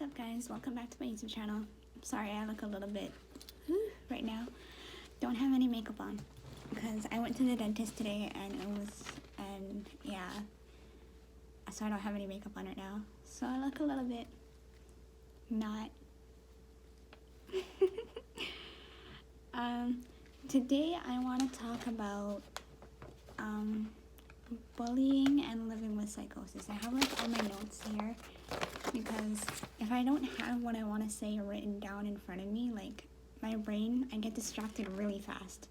up, guys? Welcome back to my YouTube channel. Sorry, I look a little bit right now. Don't have any makeup on because I went to the dentist today and yeah, so I don't have any makeup on right now. So I look a little bit not. Today I want to talk about bullying and living with psychosis. I have like all my notes here because if I don't have what I want to say written down in front of me, like my brain, I get distracted really fast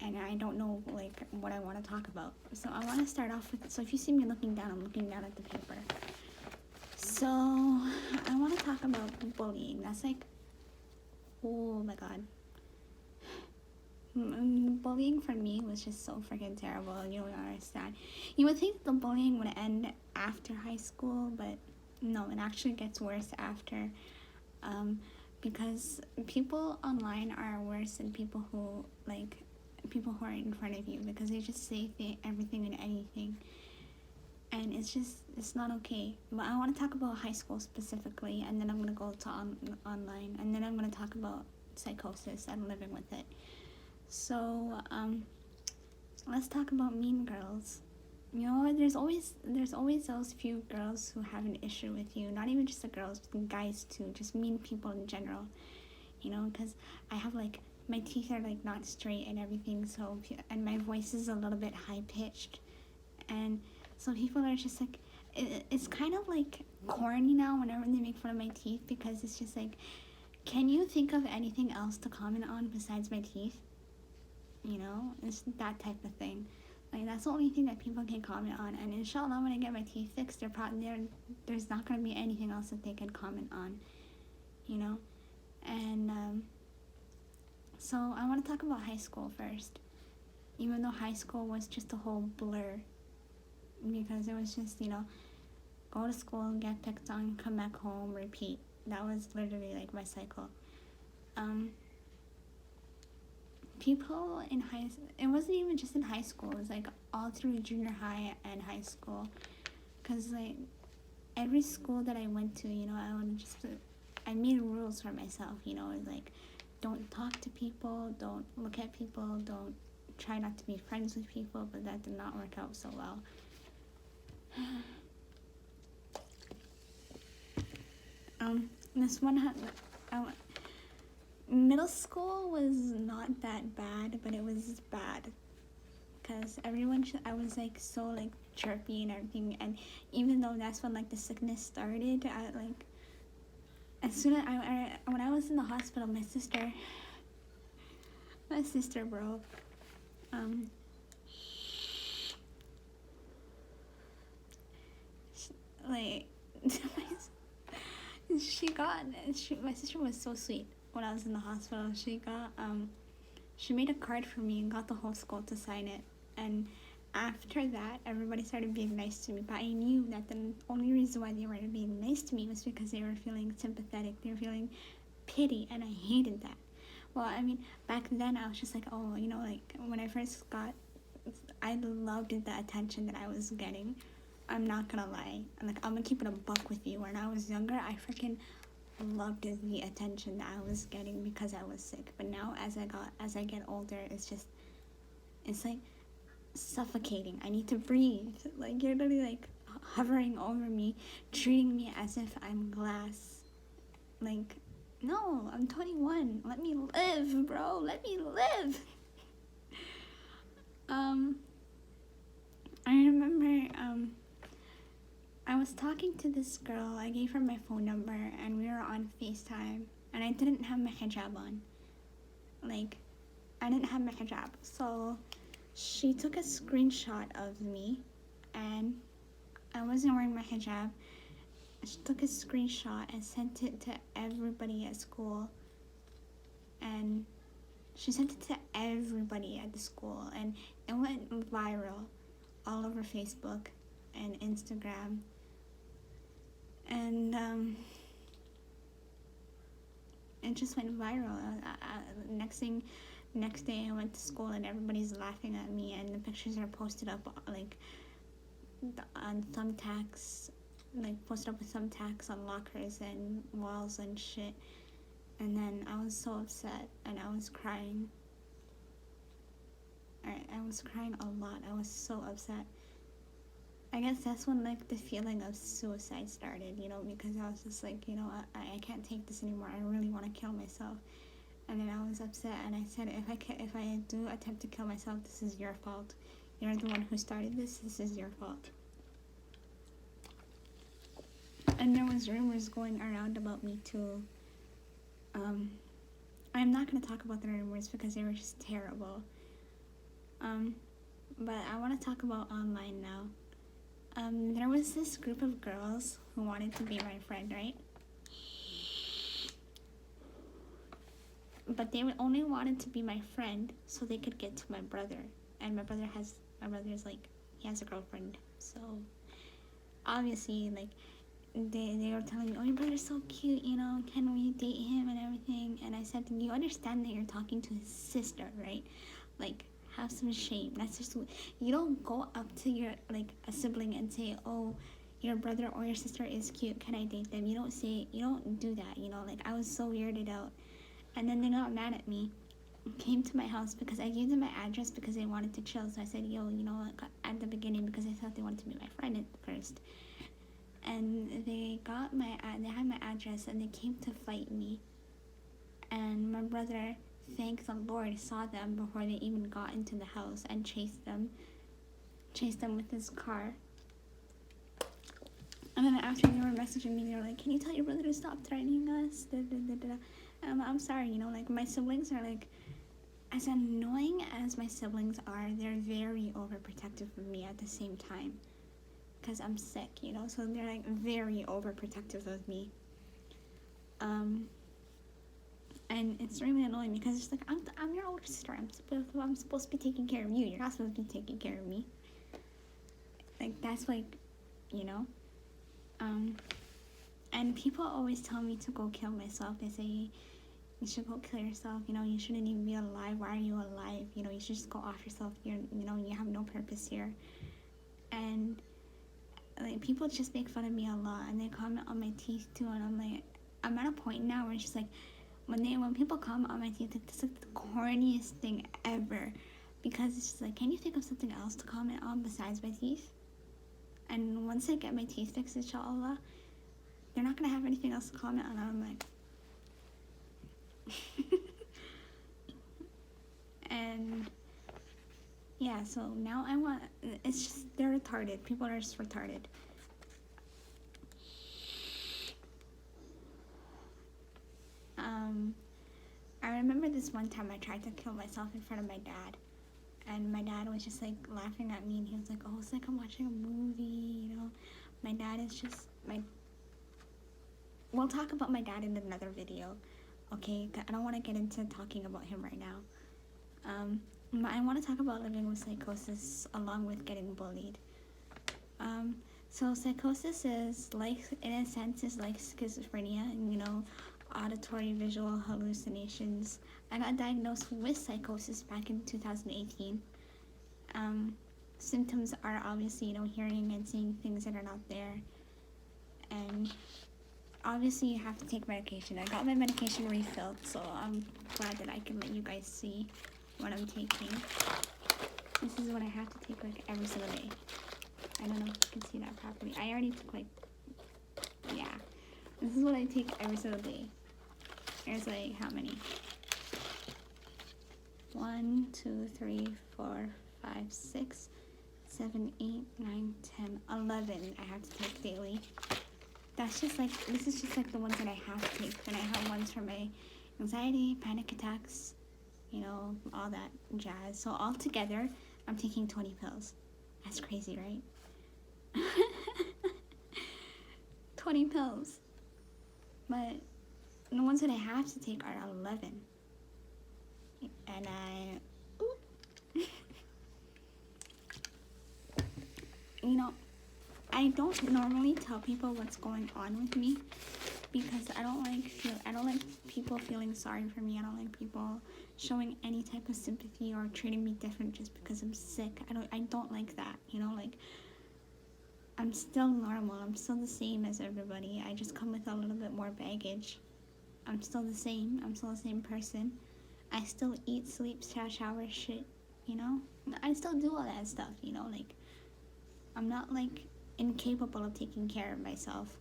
and I don't know like what I want to talk about. So I want to start off with, so if you see me looking down, I'm looking down at the paper. So I want to talk about bullying. That's like, oh my god. Bullying for me was just so freaking terrible. You don't understand. You would think the bullying would end after high school, but no, it actually gets worse after. Because people online are worse than people who are in front of you, because they just say everything and anything, and it's not okay. But I want to talk about high school specifically, and then I'm gonna go to online, and then I'm gonna talk about psychosis and living with it. So, let's talk about mean girls. You know, there's always those few girls who have an issue with you. Not even just the girls, but the guys too. Just mean people in general. You know, because I have like, my teeth are like not straight and everything. So, and my voice is a little bit high pitched. And so people are just like, it's kind of like corny now whenever they make fun of my teeth, because it's just like, can you think of anything else to comment on besides my teeth? You know, it's that type of thing. Like, that's the only thing that people can comment on. And inshallah, when I get my teeth fixed, there's not going to be anything else that they can comment on. You know? And, so I want to talk about high school first. Even though high school was just a whole blur. Because it was just, you know, go to school, get picked on, come back home, repeat. That was literally like my cycle. People in it wasn't even just in high school, it was like all through junior high and high school, because like every school that I went to, you know, I made rules for myself, you know, like, don't talk to people, don't look at people, don't try not to be friends with people, but that did not work out so well. This one middle school was not that bad, but it was bad because I was like so like chirpy and everything, and even though that's when like the sickness started, as soon as when I was in the hospital, my sister, bro, like my sister was so sweet. When I was in the hospital, she made a card for me and got the whole school to sign it. And after that, everybody started being nice to me. But I knew that the only reason why they were being nice to me was because they were feeling sympathetic. They were feeling pity, and I hated that. Well, I mean, back then I was just like, oh, you know, like when I first I loved the attention that I was getting. I'm not gonna lie. Like, I'm gonna keep it a buck with you. When I was younger, I freaking loved the attention that I was getting because I was sick. But now as I get older, it's like suffocating. I need to breathe. Like, you're literally like hovering over me, treating me as if I'm glass. Like, no, I'm 21. Let me live, bro. Let me live. I remember I was talking to this girl. I gave her my phone number and we were on FaceTime, and I didn't have my hijab on. Like, I didn't have my hijab. So she took a screenshot of me, and I wasn't wearing my hijab. She took a screenshot and sent it to everybody at school. And she sent it to everybody at the school, and it went viral all over Facebook and Instagram. And it just went viral. Next day I went to school and everybody's laughing at me, and the pictures are posted up like on thumbtacks like post up with thumbtacks on lockers and walls and shit. And then I was so upset and I was crying. I was crying a lot. I was so upset. I guess that's when like the feeling of suicide started, you know, because I was just like, you know, I can't take this anymore. I really want to kill myself. And then I was upset and I said, if I do attempt to kill myself, this is your fault. You're the one who started this. This is your fault. And there was rumors going around about me too. I'm not gonna talk about the rumors because they were just terrible. But I want to talk about online now. There was this group of girls who wanted to be my friend, right? But they only wanted to be my friend so they could get to my brother. And my brother's like, he has a girlfriend. So, obviously, like, they were telling me, oh, your brother's so cute, you know, can we date him and everything? And I said, you understand that you're talking to his sister, right? Like, have some shame. That's just, you don't go up to your, like, a sibling and say, oh, your brother or your sister is cute, can I date them? You don't do that, you know? Like, I was so weirded out. And then they got mad at me, came to my house because I gave them my address because they wanted to chill. So I said, yo, you know, at the beginning, because I thought they wanted to be my friend at first. And they had my address and they came to fight me. And my brother, thank the Lord, saw them before they even got into the house and chased them with his car. And then after they were messaging me, they were like, can you tell your brother to stop threatening us? I'm sorry, you know, like, my siblings are like, as annoying as my siblings are, they're very overprotective of me at the same time. Because I'm sick, you know, so they're like very overprotective of me. And it's really annoying because it's like, I'm your older sister. I'm supposed to be taking care of you. You're not supposed to be taking care of me. Like, that's like, you know. And people always tell me to go kill myself. They say, you should go kill yourself. You know, you shouldn't even be alive. Why are you alive? You know, you should just go off yourself. You have no purpose here. And like, people just make fun of me a lot, and they comment on my teeth too. And I'm like, I'm at a point now where it's just like, when people comment on my teeth, it's like the corniest thing ever, because it's just like, can you think of something else to comment on besides my teeth? And once I get my teeth fixed, inshallah, they're not gonna have anything else to comment on. I'm like, and yeah, so now it's just, they're retarded. People are just retarded. I remember this one time I tried to kill myself in front of my dad. And my dad was just like laughing at me, and he was like, oh, it's like I'm watching a movie, you know. My dad is just, we'll talk about my dad in another video, okay? I don't want to get into talking about him right now. But I want to talk about living with psychosis along with getting bullied. So psychosis is like, in a sense, is like schizophrenia, and, you know, auditory visual hallucinations. I got diagnosed with psychosis back in 2018. Symptoms are obviously, you know, hearing and seeing things that are not there. And obviously you have to take medication. I got my medication refilled, so I'm glad that I can let you guys see what I'm taking. This is what I have to take like every single day. I don't know if you can see that properly. I already took like, yeah. This is what I take every single day. There's like, how many? 1, 2, 3, 4, 5, 6, 7, 8, 9, 10, 11 I have to take daily. That's just like, this is just like the ones that I have to take. Then I have ones for my anxiety, panic attacks, you know, all that jazz. So all together, I'm taking 20 pills. That's crazy, right? 20 pills. But the ones that I have to take are 11. And you know, I don't normally tell people what's going on with me because I don't like people feeling sorry for me. I don't like people showing any type of sympathy or treating me different just because I'm sick. I don't like that, you know, like, I'm still normal. I'm still the same as everybody. I just come with a little bit more baggage. I'm still the same. I'm still the same person. I still eat, sleep, shower, shit, you know? I still do all that stuff, you know? Like, I'm not, like, incapable of taking care of myself.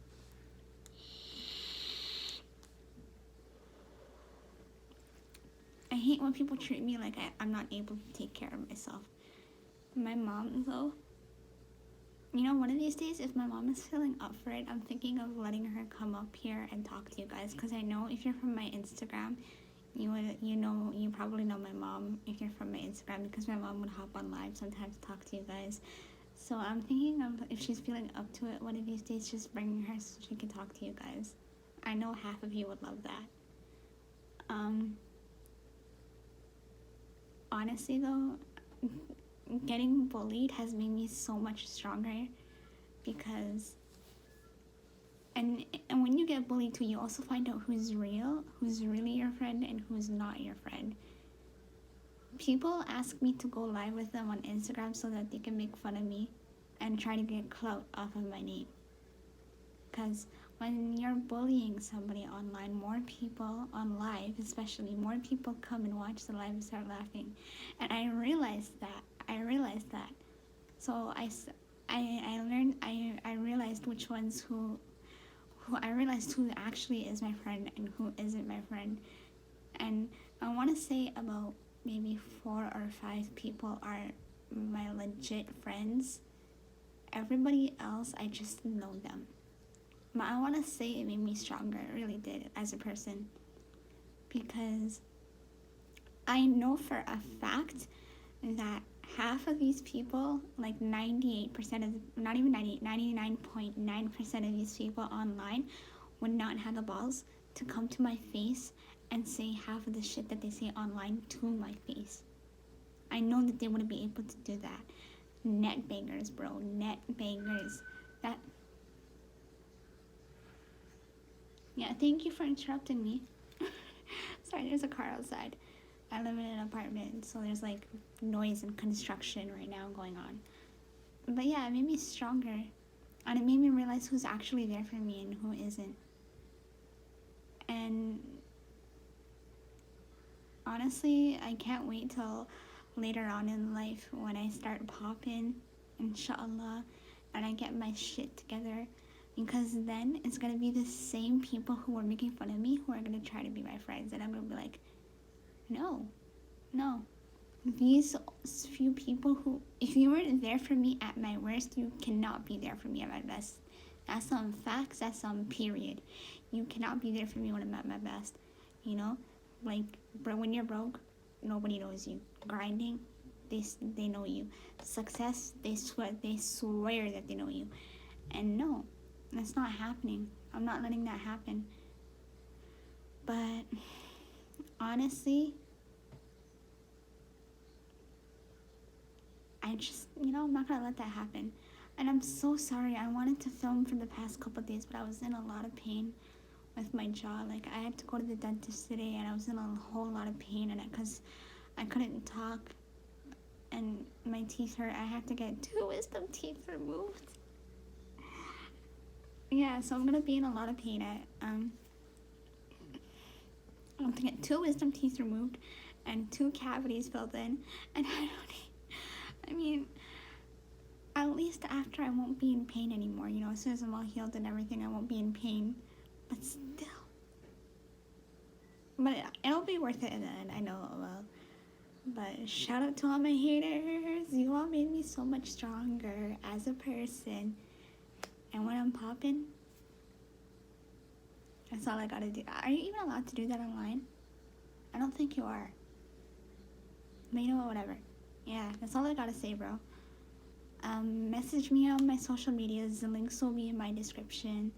I hate when people treat me like I'm not able to take care of myself. My mom, though, you know, one of these days, if my mom is feeling up for it, I'm thinking of letting her come up here and talk to you guys. Because I know if you're from my Instagram, you probably know my mom if you're from my Instagram, because my mom would hop on live sometimes to talk to you guys. So I'm thinking of, if she's feeling up to it, one of these days just bringing her so she can talk to you guys. I know half of you would love that. Honestly though, getting bullied has made me so much stronger, because and when you get bullied too, you also find out who's really your friend, and who's not your friend. People ask me to go live with them on Instagram so that they can make fun of me and try to get clout off of my name. Because when you're bullying somebody online, more people on live, especially, more people come and watch the live and start laughing. And I realized that. So I realized which ones I realized who actually is my friend and who isn't my friend. And I want to say about maybe 4 or 5 people are my legit friends. Everybody else, I just know them. But I want to say it made me stronger. It really did, as a person. Because I know for a fact that half of these people, like 98% of, not even 98, 99.9% of these people online would not have the balls to come to my face and say half of the shit that they say online to my face. I know that they wouldn't be able to do that. Net bangers, bro. Net bangers. Yeah, thank you for interrupting me. Sorry, there's a car outside. I live in an apartment, so there's like noise and construction right now going on. But yeah, it made me stronger. And it made me realize who's actually there for me and who isn't. And honestly, I can't wait till later on in life when I start popping, inshallah, and I get my shit together. Because then it's going to be the same people who were making fun of me who are going to try to be my friends. And I'm going to be like, no. These few people who, if you weren't there for me at my worst, you cannot be there for me at my best. That's on facts, that's on period. You cannot be there for me when I'm at my best. You know? Like, when you're broke, nobody knows you. Grinding, they know you. Success, they swear that they know you. And no, that's not happening. I'm not letting that happen. But honestly, I just, I'm not gonna let that happen. And I'm so sorry. I wanted to film for the past couple of days, but I was in a lot of pain with my jaw. Like, I had to go to the dentist today, and I was in a whole lot of pain, and because I couldn't talk, and my teeth hurt. I had to get 2 wisdom teeth removed. Yeah, so I'm gonna be in a lot of pain. I'm gonna get 2 wisdom teeth removed and 2 cavities filled in, and I mean, at least after I won't be in pain anymore. As soon as I'm all healed and everything, I won't be in pain. But still, but it'll be worth it in the end. I know it will. But shout out to all my haters. You all made me so much stronger as a person. And when I'm popping, that's all I gotta do. Are you even allowed to do that online? I don't think you are. But you know what, whatever. Yeah, that's all I gotta say, bro. Message me on my social medias. The links will be in my description.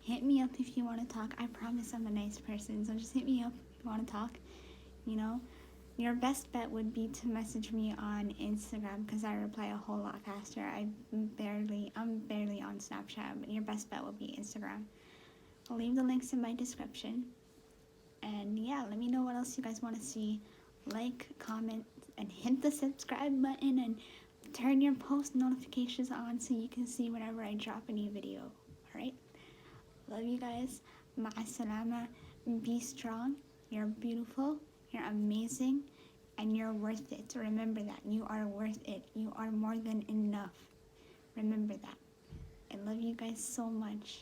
Hit me up if you want to talk. I promise I'm a nice person, so just hit me up if you want to talk. Your best bet would be to message me on Instagram, because I reply a whole lot faster. I'm barely on Snapchat, but your best bet would be Instagram. I'll leave the links in my description. And yeah, let me know what else you guys want to see. Like, comment, and hit the subscribe button, and turn your post notifications on so you can see whenever I drop a new video. Alright? Love you guys. Ma'a salama. Be strong. You're beautiful. You're amazing. And you're worth it. Remember that. You are worth it. You are more than enough. Remember that. I love you guys so much.